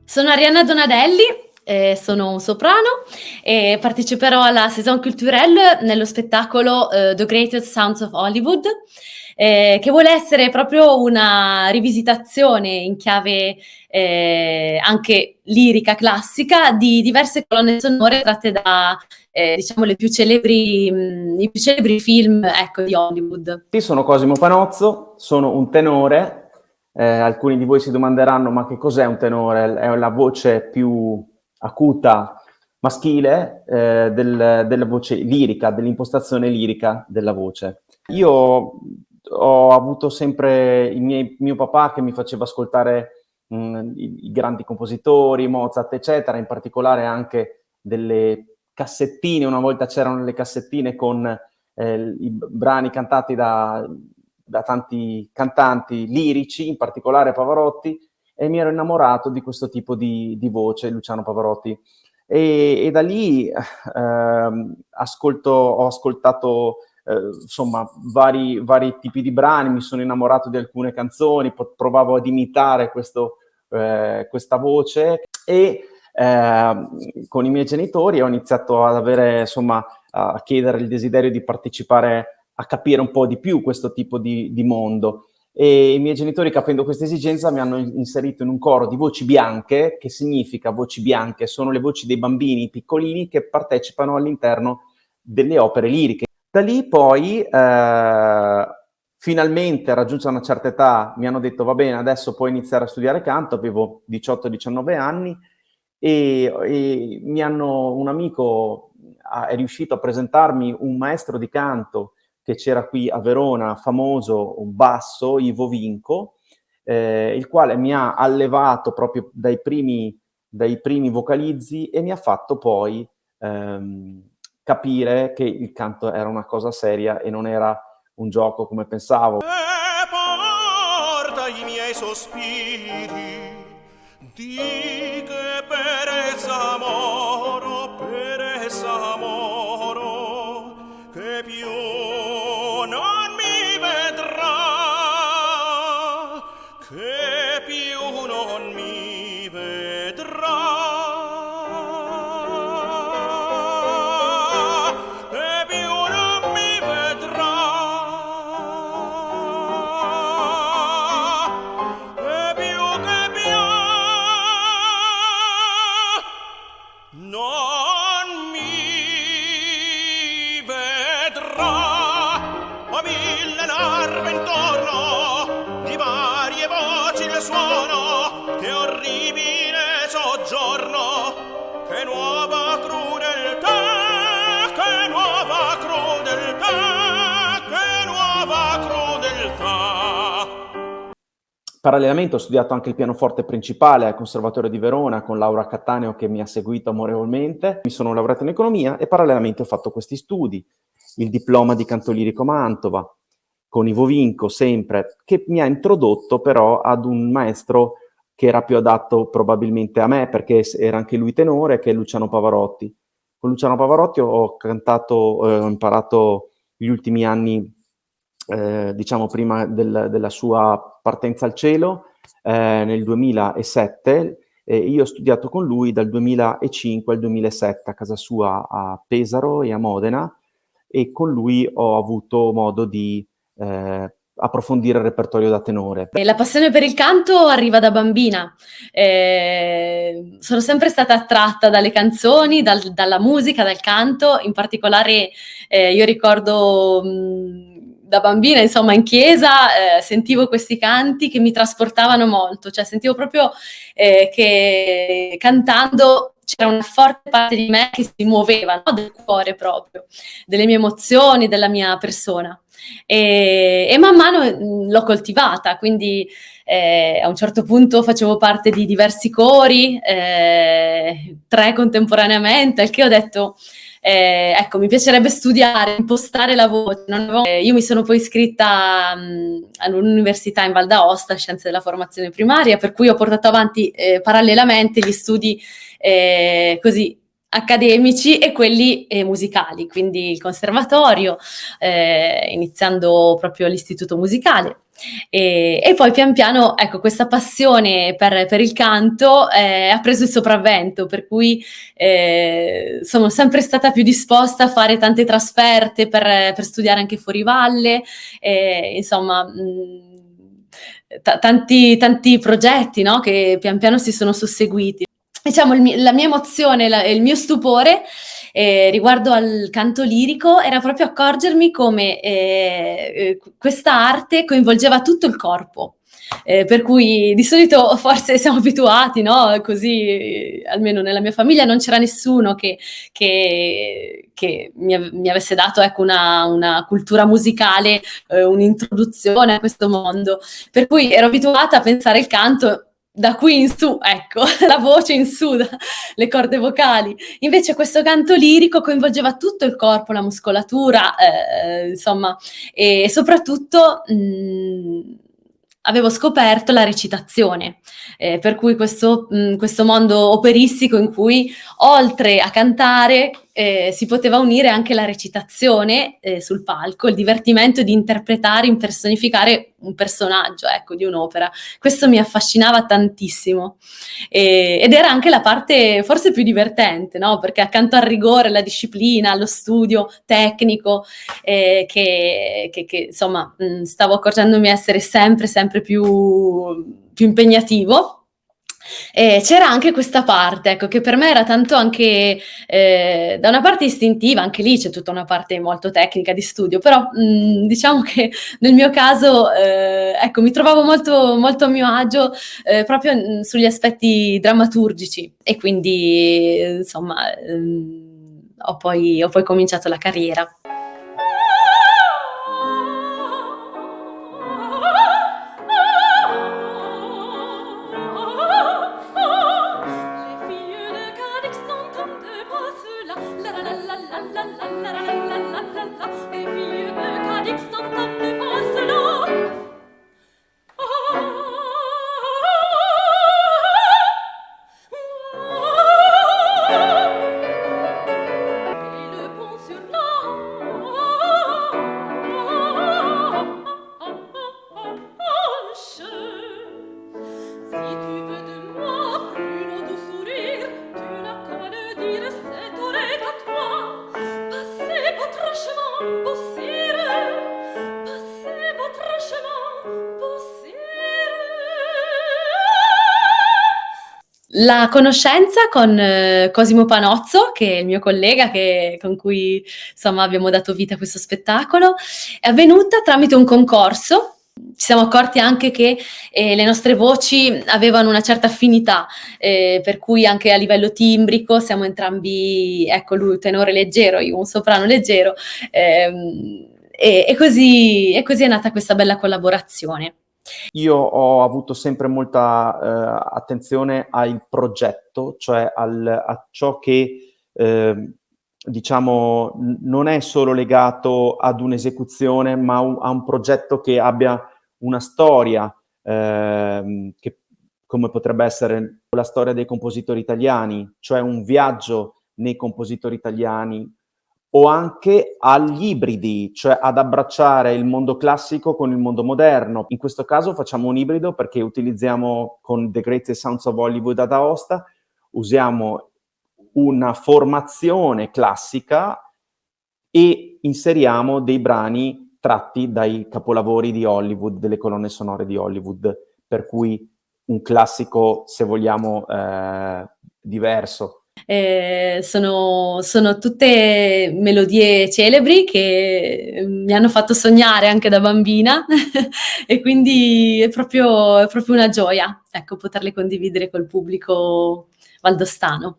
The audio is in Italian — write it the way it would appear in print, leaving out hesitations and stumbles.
Sono Arianna Donadelli, sono un soprano e parteciperò alla Saison culturelle nello spettacolo The Greatest Sounds of Hollywood, che vuole essere proprio una rivisitazione in chiave anche lirica classica di diverse colonne sonore tratte da diciamo i più celebri film, ecco, di Hollywood. Sì, sono Cosimo Panozzo, sono un tenore. Alcuni di voi si domanderanno: ma che cos'è un tenore? È la voce più acuta maschile della voce lirica, dell'impostazione lirica della voce. Io ho avuto sempre mio papà che mi faceva ascoltare i grandi compositori, Mozart, eccetera, in particolare anche delle cassettine. Una volta c'erano le cassettine con i brani cantati da tanti cantanti lirici, in particolare Pavarotti, e mi ero innamorato di questo tipo di voce, Luciano Pavarotti. E da lì ho ascoltato insomma vari tipi di brani, mi sono innamorato di alcune canzoni, provavo ad imitare questa voce e con i miei genitori ho iniziato ad avere, insomma, a chiedere il desiderio di partecipare, a capire un po' di più questo tipo di mondo. E i miei genitori, capendo questa esigenza, mi hanno inserito in un coro di voci bianche. Che significa voci bianche? Sono le voci dei bambini piccolini che partecipano all'interno delle opere liriche. Da lì poi, finalmente, raggiunta una certa età, mi hanno detto: va bene, adesso puoi iniziare a studiare canto. Avevo 18-19 anni e un amico è riuscito a presentarmi un maestro di canto che c'era qui a Verona, famoso, un basso, Ivo Vinco, il quale mi ha allevato proprio dai primi vocalizzi e mi ha fatto poi capire che il canto era una cosa seria e non era un gioco come pensavo. Porta i miei sospiri, di che perezza moro, che più non mi vedrà, che più non mi vedrà, che più non mi vedrà, che più non mi vedrà. A mille larve intorno, di varie voci il suono, che orribile soggiorno, che nuova crudeltà, che nuova crudeltà, che nuova crudeltà. Parallelamente ho studiato anche il pianoforte principale al Conservatorio di Verona con Laura Cattaneo, che mi ha seguito amorevolmente. Mi sono laureato in economia e parallelamente ho fatto questi studi, il diploma di canto lirico Mantova, con Ivo Vinco sempre, che mi ha introdotto però ad un maestro che era più adatto probabilmente a me, perché era anche lui tenore, che è Luciano Pavarotti. Con Luciano Pavarotti ho imparato gli ultimi anni, diciamo prima della sua partenza al cielo, nel 2007. Io ho studiato con lui dal 2005 al 2007 a casa sua a Pesaro e a Modena, e con lui ho avuto modo di approfondire il repertorio da tenore. La passione per il canto arriva da bambina. Sono sempre stata attratta dalle canzoni, dalla musica, dal canto. In particolare io ricordo da bambina, insomma, in chiesa sentivo questi canti che mi trasportavano molto, cioè sentivo proprio che cantando c'era una forte parte di me che si muoveva, no? Del cuore proprio, delle mie emozioni, della mia persona. E man mano l'ho coltivata, quindi a un certo punto facevo parte di diversi cori, 3 contemporaneamente, al che ho detto ecco, mi piacerebbe studiare, impostare la voce. Io mi sono poi iscritta all'università in Val d'Aosta, Scienze della Formazione Primaria, per cui ho portato avanti parallelamente gli studi così accademici e quelli musicali, quindi il conservatorio, iniziando proprio l'istituto musicale. E poi pian piano, ecco, questa passione per il canto ha preso il sopravvento, per cui sono sempre stata più disposta a fare tante trasferte per studiare anche fuori valle, insomma, tanti progetti, no, che pian piano si sono susseguiti. Diciamo la mia emozione, il mio stupore riguardo al canto lirico era proprio accorgermi come questa arte coinvolgeva tutto il corpo. Per cui di solito forse siamo abituati, no? Così, almeno nella mia famiglia non c'era nessuno che mi avesse dato, ecco, una cultura musicale, un'introduzione a questo mondo. Per cui ero abituata a pensare il canto da qui in su, ecco, la voce in su, le corde vocali. Invece questo canto lirico coinvolgeva tutto il corpo, la muscolatura, insomma, e soprattutto avevo scoperto la recitazione, per cui questo mondo operistico in cui oltre a cantare si poteva unire anche la recitazione sul palco, il divertimento di interpretare, impersonificare un personaggio, ecco, di un'opera. Questo mi affascinava tantissimo ed era anche la parte forse più divertente, no? Perché accanto al rigore, alla disciplina, allo studio tecnico, che insomma stavo accorgendomi essere sempre più impegnativo. C'era anche questa parte, ecco, che per me era tanto anche da una parte istintiva, anche lì c'è tutta una parte molto tecnica di studio, però diciamo che nel mio caso ecco, mi trovavo molto a mio agio proprio sugli aspetti drammaturgici e quindi insomma ho poi cominciato la carriera. La conoscenza con Cosimo Panozzo, che è il mio collega con cui insomma abbiamo dato vita a questo spettacolo, è avvenuta tramite un concorso. Ci siamo accorti anche che le nostre voci avevano una certa affinità, per cui anche a livello timbrico siamo entrambi, ecco, lui tenore leggero, io un soprano leggero, e così è nata questa bella collaborazione. Io ho avuto sempre molta attenzione al progetto, cioè a ciò che diciamo non è solo legato ad un'esecuzione, ma a un progetto che abbia una storia, che, come potrebbe essere la storia dei compositori italiani, cioè un viaggio nei compositori italiani, o anche agli ibridi, cioè ad abbracciare il mondo classico con il mondo moderno. In questo caso facciamo un ibrido perché utilizziamo con The Greatest Sounds of Hollywood ad Aosta, usiamo una formazione classica e inseriamo dei brani tratti dai capolavori di Hollywood, delle colonne sonore di Hollywood, per cui un classico, se vogliamo, diverso. Sono tutte melodie celebri che mi hanno fatto sognare anche da bambina e quindi è proprio una gioia, ecco, poterle condividere col pubblico valdostano.